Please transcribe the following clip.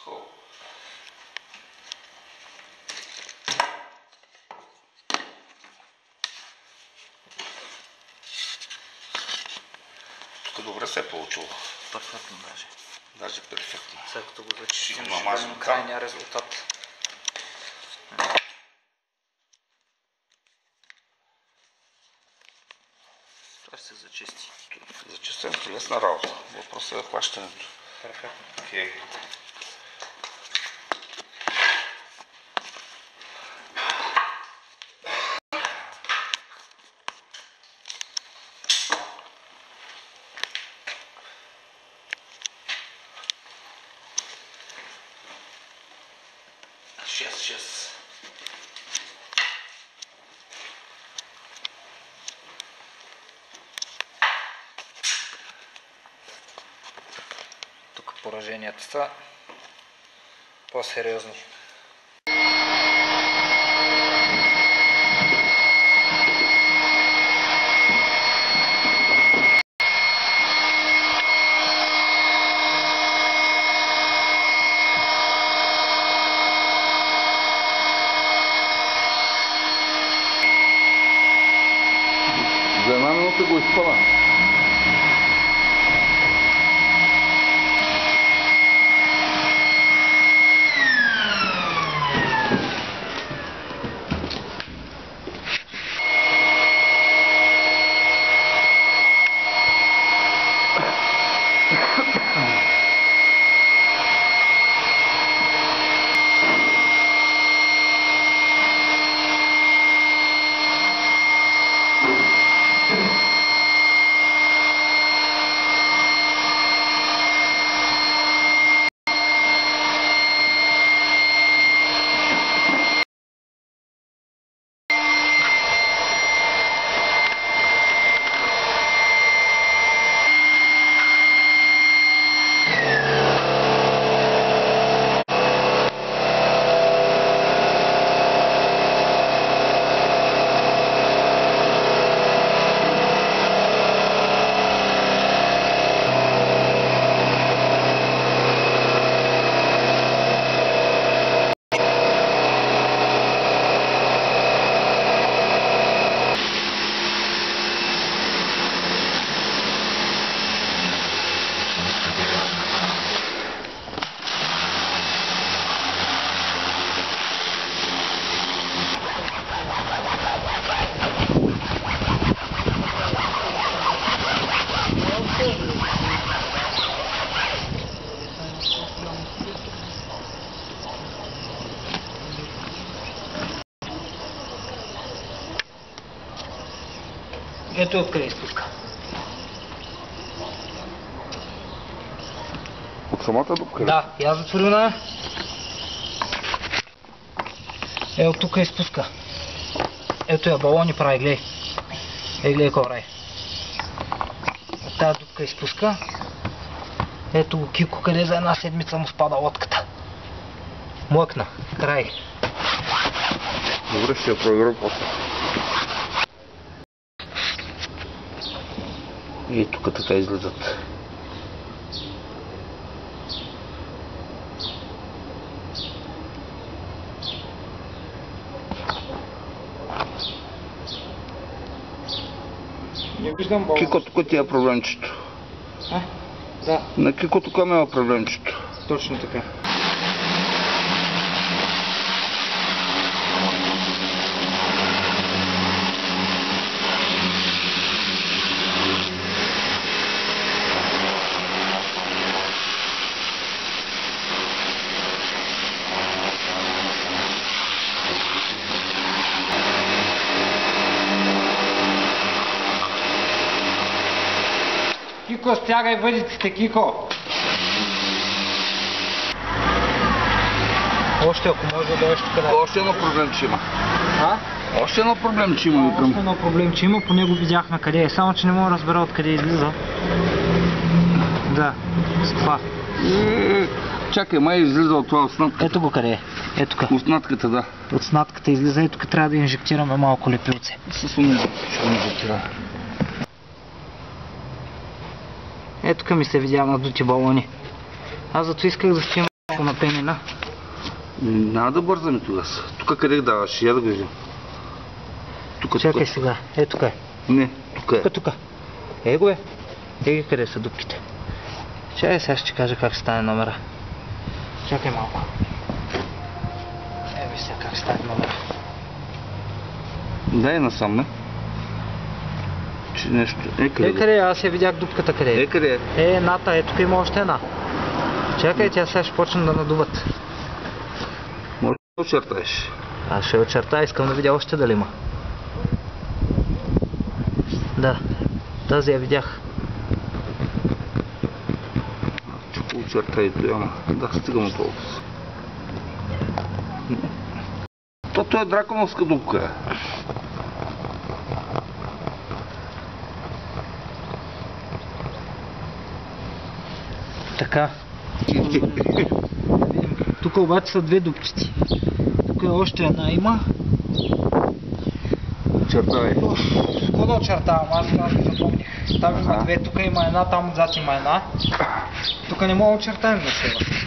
Хубаво. Тук добре се е получило. Перфектно даже. Даже перфектно. След като го зачистим, ще масло видим крайния резултат. Това ще се зачисти. Зачистенето лесна работа. Въпросът е хващането. Перфектно. Окей. Шест. Тук пораженията са по-сериозни. За една минута го изпъла. Ето откъде изпуска. От самата дупка? Да, я затворил на... Ето тук изпуска. Ето я балони прави, гледай. Гледай какво прави. От тази дупка изпуска. Ето го Кико, къде за една седмица му спада лодката. Млъкна. Край. Добре, ще я проверя после. И тук така излизат. Не виждам балон. Кико тук ти е проблемчето. Да. На Кико тук ме е проблемчето. Точно така. Кико, стягай въдиците, Кико! Още ако може да дойдеш тук да... Още едно проблем, че има. А? Още едно проблем, че има. Още едно проблем, че има, по него видяхме къде е, само че не мога да разбера откъде излиза. Да, с това. Чакай, май излиза от това оснатката. Ето го къде е, ето тук. Оснатката, да. От снатката излиза и тук трябва да инжектираме малко лепилце. С унези ще инжектира. Ето тук ми се видя надути балони. Аз зато исках да снимам На пенина. Няма да бързаме тогава. Тук къде даваш? Я да го видим. Тук, Чакай тук. сега. Е, тук е. Не, тук е. Тук. Е го е. Еги къде са дупките. Чакай, сега ще ти кажа как стане номера. Чакай малко. Виж сега как стане номера. Дай насам, не? Че нещо... къде? Къде? Аз я видях дупката къде е. Къде? Едната, тук има още една. Чакай, тя сега ще почне да надуват. Може да очертаеш. Аз ще очертая, искам да видя още дали има. Да, тази я видях. Чуко очертай, ама да стигам толкова. То е драконовска дупка. Така. Тук обаче са две дупчици. Тук още една има. Очертай. Какво да очертавам? Аз ги запомних. Там има две, тук има една, там отзад има една. Тук не мога да очертаем за сега.